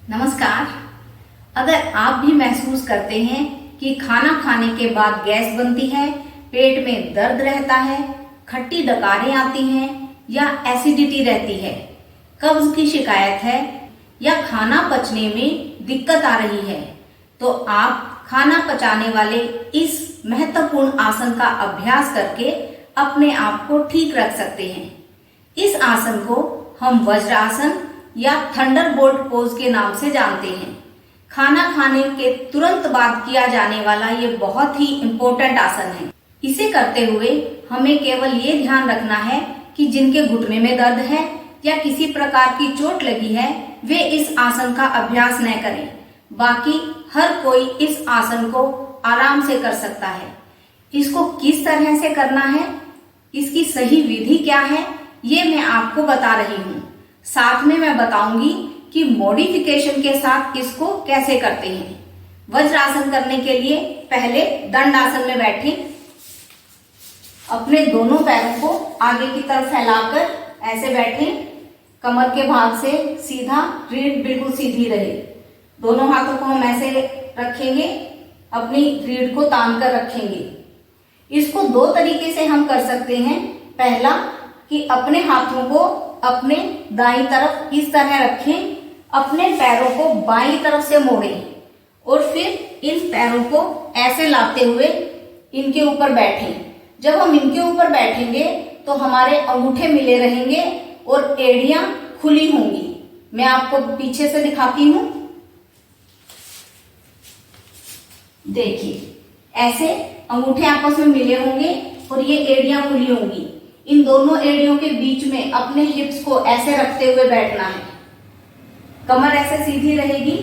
नमस्कार। अगर आप भी महसूस करते हैं कि खाना खाने के बाद गैस बनती है, पेट में दर्द रहता है, खट्टी डकारें आती हैं या एसिडिटी रहती है, कब्ज की शिकायत है या खाना पचने में दिक्कत आ रही है, तो आप खाना पचाने वाले इस महत्वपूर्ण आसन का अभ्यास करके अपने आप को ठीक रख सकते हैं। इस आसन को हम वज्रासन या थंडरबोल्ट पोज के नाम से जानते हैं। खाना खाने के तुरंत बाद किया जाने वाला ये बहुत ही इम्पोर्टेंट आसन है। इसे करते हुए हमें केवल ये ध्यान रखना है कि जिनके घुटने में दर्द है या किसी प्रकार की चोट लगी है वे इस आसन का अभ्यास न करें। बाकी हर कोई इस आसन को आराम से कर सकता है। इसको किस तरह से करना है, इसकी सही विधि क्या है, ये मैं आपको बता रही हूँ। साथ में मैं बताऊंगी कि मॉडिफिकेशन के साथ इसको कैसे करते हैं। वज्रासन करने के लिए पहले दंडासन में बैठें। अपने दोनों पैरों को आगे की तरफ फैलाकर ऐसे बैठें। कमर के भाग से सीधा, रीढ़ बिल्कुल सीधी रहे। दोनों हाथों को हम ऐसे रखेंगे, अपनी रीढ़ को तान कर रखेंगे। इसको दो तरीके से हम कर सकते हैं। पहला कि अपने हाथों को अपने दाईं तरफ इस तरह रखें, अपने पैरों को बाईं तरफ से मोड़ें और फिर इन पैरों को ऐसे लाते हुए इनके ऊपर बैठें। जब हम इनके ऊपर बैठेंगे तो हमारे अंगूठे मिले रहेंगे और एड़ियां खुली होंगी। मैं आपको पीछे से दिखाती हूं। देखिए, ऐसे अंगूठे आपस में मिले होंगे और ये एड़ियां खुली होंगी। इन दोनों एड़ियों के बीच में अपने हिप्स को ऐसे रखते हुए बैठना है। कमर ऐसे सीधी रहेगी।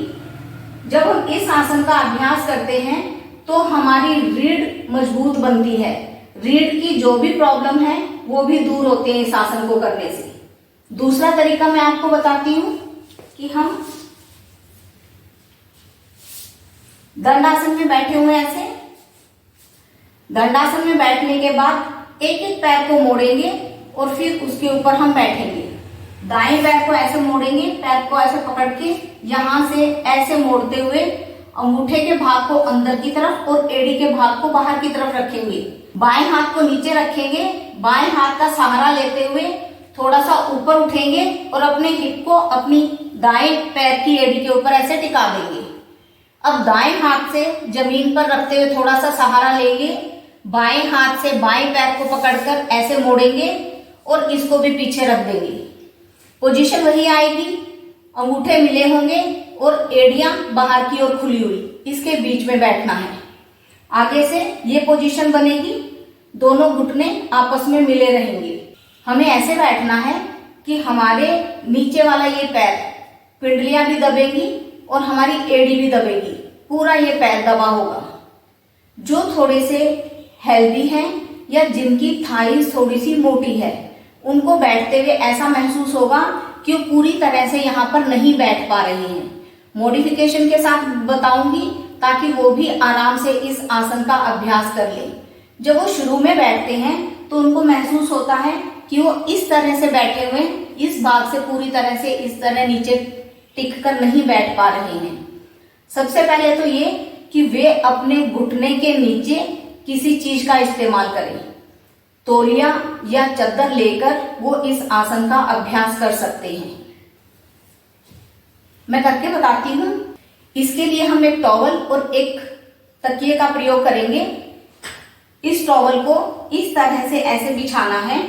जब हम इस आसन का अभ्यास करते हैं तो हमारी रीढ़ मजबूत बनती है। रीढ़ की जो भी प्रॉब्लम है वो भी दूर होते हैं इस आसन को करने से। दूसरा तरीका मैं आपको बताती हूँ कि हम दंडासन में बैठे हुए ऐसे। दंडासन में बैठने के बाद एक एक पैर को मोड़ेंगे और फिर उसके ऊपर हम बैठेंगे। दाएं पैर को ऐसे मोड़ेंगे, पैर को ऐसे पकड़ के यहां से ऐसे मोड़ते हुए अंगूठे के भाग को अंदर की तरफ और एड़ी के भाग को बाहर की तरफ रखेंगे। बाएं हाथ को नीचे रखेंगे, बाएं हाथ का सहारा लेते हुए थोड़ा सा ऊपर उठेंगे और अपने हिप को अपनी दाएं पैर की एड़ी के ऊपर ऐसे टिका देंगे। अब दाएं हाथ से जमीन पर रखते हुए थोड़ा सा सहारा लेंगे, बाएं हाथ से बाएं पैर को पकड़कर ऐसे मोड़ेंगे और इसको भी पीछे रख देंगे। पोजीशन वही आएगी, अंगूठे मिले होंगे और एड़ियां बाहर की ओर खुली हुई, इसके बीच में बैठना है। आगे से ये पोजीशन बनेगी, दोनों घुटने आपस में मिले रहेंगे। हमें ऐसे बैठना है कि हमारे नीचे वाला ये पैर, पिंडलियां भी दबेगी और हमारी एड़ी भी दबेगी, पूरा ये पैर दबा होगा। जो थोड़े से हेल्दी हैं या जिनकी थाइस थोड़ी सी मोटी है, उनको बैठते हुए ऐसा महसूस होगा कि वो पूरी तरह से यहाँ पर नहीं बैठ पा रही हैं। मॉडिफिकेशन के साथ बताऊंगी ताकि वो भी आराम से इस आसन का अभ्यास कर लें। जब वो शुरू में बैठते हैं तो उनको महसूस होता है कि वो इस तरह से बैठे हुए इस भाग से पूरी तरह से इस तरह नीचे टिक कर नहीं बैठ पा रहे हैं। सबसे पहले तो ये कि वे अपने घुटने के नीचे किसी चीज का इस्तेमाल करें। तौलिया या चादर लेकर वो इस आसन का अभ्यास कर सकते हैं। मैं करके बताती हूँ। इसके लिए हम एक टॉवल और एक तकिए का प्रयोग करेंगे। इस टॉवल को इस तरह से ऐसे बिछाना है।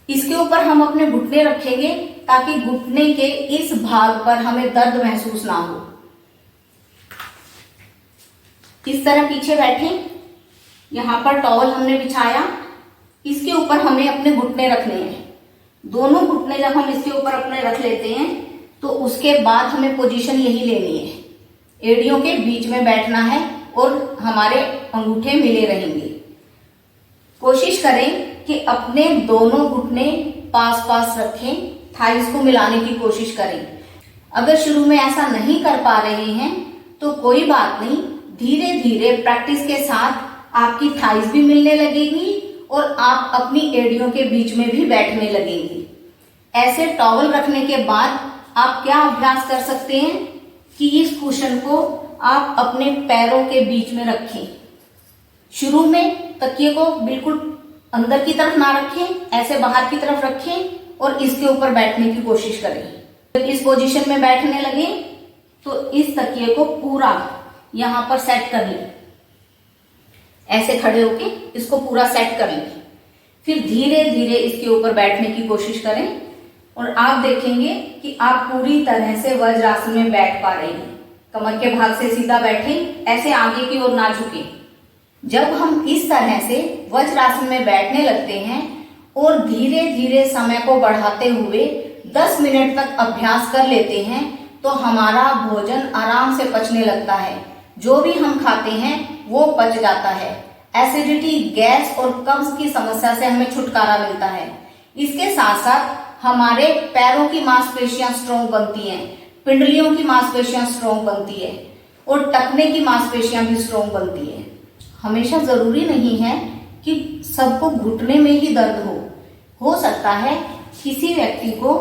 इसके ऊपर हम अपने घुटने रखेंगे ताकि घुटने के इस भाग पर हमें दर्द महसूस ना हो। इस तरह पीछे बैठें। यहाँ पर टॉवल हमने बिछाया, इसके ऊपर हमें अपने घुटने रखने हैं। दोनों घुटने जब हम इसके ऊपर अपने रख लेते हैं तो उसके बाद हमें पोजीशन यही लेनी है। एड़ियों के बीच में बैठना है और हमारे अंगूठे मिले रहेंगे। कोशिश करें कि अपने दोनों घुटने पास पास रखें, थाइस को मिलाने की कोशिश करें। अगर शुरू में ऐसा नहीं कर पा रहे हैं तो कोई बात नहीं, धीरे धीरे प्रैक्टिस के साथ आपकी थाइस भी मिलने लगेगी और आप अपनी एड़ियों के बीच में भी बैठने लगेंगी। ऐसे टॉवल रखने के बाद आप क्या अभ्यास कर सकते हैं कि इस कुशन को आप अपने पैरों के बीच में रखें। शुरू में तकिए को बिल्कुल अंदर की तरफ ना रखें, ऐसे बाहर की तरफ रखें और इसके ऊपर बैठने की कोशिश करें। जब इस पोजीशन में बैठने लगे तो इस तकिए को पूरा यहां पर सेट कर लें, ऐसे खड़े होके इसको पूरा सेट कर लें। फिर धीरे धीरे इसके ऊपर बैठने की कोशिश करें और आप देखेंगे कि आप पूरी तरह से वज्रासन में बैठ पा रहे हैं। कमर के भाग से सीधा बैठें, ऐसे आगे की ओर ना झुकें। जब हम इस तरह से वज्रासन में बैठने लगते हैं और धीरे धीरे समय को बढ़ाते हुए 10 मिनट तक अभ्यास कर लेते हैं तो हमारा भोजन आराम से पचने लगता है। जो भी हम खाते हैं वो पच जाता है। एसिडिटी, गैस और कब्ज की समस्या से हमें छुटकारा मिलता है। इसके साथ साथ हमारे पैरों की मांसपेशियां स्ट्रॉन्ग बनती हैं, पिंडलियों की मांसपेशियां स्ट्रॉन्ग बनती है और टखने की मांसपेशियां भी स्ट्रॉन्ग बनती है। हमेशा जरूरी नहीं है कि सबको घुटने में ही दर्द हो सकता है किसी व्यक्ति को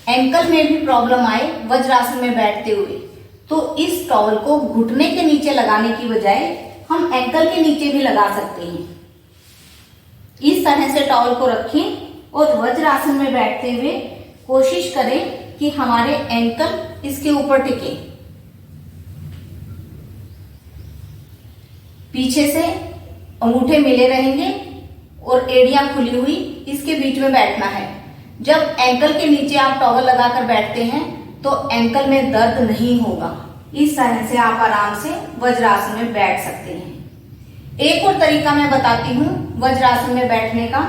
एंकल में भी प्रॉब्लम आए वज्रासन में बैठते हुए, तो इस टॉवल को घुटने के नीचे लगाने की बजाय हम एंकल के नीचे भी लगा सकते हैं। इस तरह से टॉवल को रखें और वज्रासन में बैठते हुए कोशिश करें कि हमारे एंकल इसके ऊपर टिके। पीछे से अंगूठे मिले रहेंगे और एड़ियां खुली हुई इसके बीच में बैठना है। जब एंकल के नीचे आप टॉवल लगाकर बैठते हैं तो एंकल में दर्द नहीं होगा। इस तरह से आप आराम से वज्रासन में बैठ सकते हैं। एक और तरीका मैं बताती हूँ वज्रासन में बैठने का।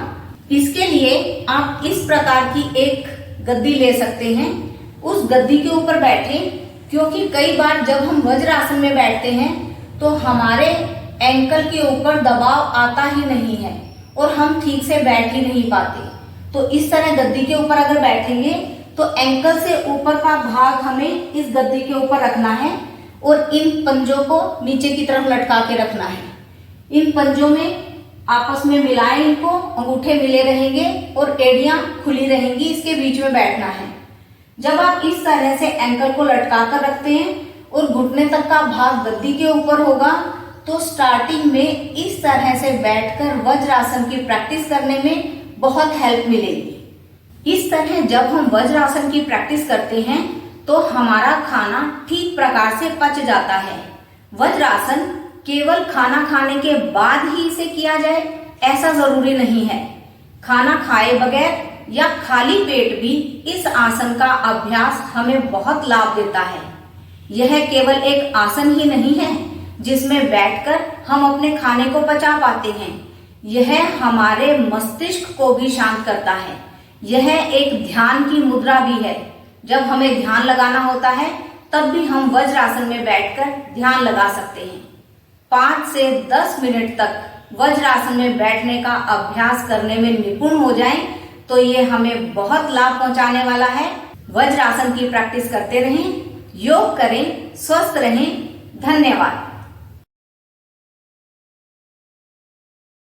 इसके लिए आप इस प्रकार की एक गद्दी ले सकते हैं, उस गद्दी के ऊपर बैठें, क्योंकि कई बार जब हम वज्रासन में बैठते हैं तो हमारे एंकल के ऊपर दबाव आता ही नहीं है और हम ठीक से बैठ ही नहीं पाते। तो इस तरह गद्दी के ऊपर अगर बैठेंगे तो एंकल से ऊपर का भाग हमें इस गद्दी के ऊपर रखना है और इन पंजों को नीचे की तरफ लटका के रखना है। इन पंजों में आपस में मिलाएं, इनको अंगूठे मिले रहेंगे और एड़ियां खुली रहेंगी, इसके बीच में बैठना है। जब आप इस तरह से एंकल को लटका कर रखते हैं और घुटने तक का भाग गद्दी के ऊपर होगा तो स्टार्टिंग में इस तरह से बैठकर वज्रासन की प्रैक्टिस करने में बहुत हेल्प मिलेगी। इस तरह जब हम वज्रासन की प्रैक्टिस करते हैं तो हमारा खाना ठीक प्रकार से पच जाता है। वज्रासन केवल खाना खाने के बाद ही इसे किया जाए ऐसा जरूरी नहीं है। खाना खाए बगैर या खाली पेट भी इस आसन का अभ्यास हमें बहुत लाभ देता है। यह केवल एक आसन ही नहीं है जिसमें बैठकर हम अपने खाने को पचा पाते हैं, यह हमारे मस्तिष्क को भी शांत करता है। यह एक ध्यान की मुद्रा भी है। जब हमें ध्यान लगाना होता है तब भी हम वज्रासन में बैठकर ध्यान लगा सकते हैं। 5 से 10 मिनट तक वज्रासन में बैठने का अभ्यास करने में निपुण हो जाएं तो ये हमें बहुत लाभ पहुंचाने वाला है। वज्रासन की प्रैक्टिस करते रहें, योग करें, स्वस्थ रहें। धन्यवाद।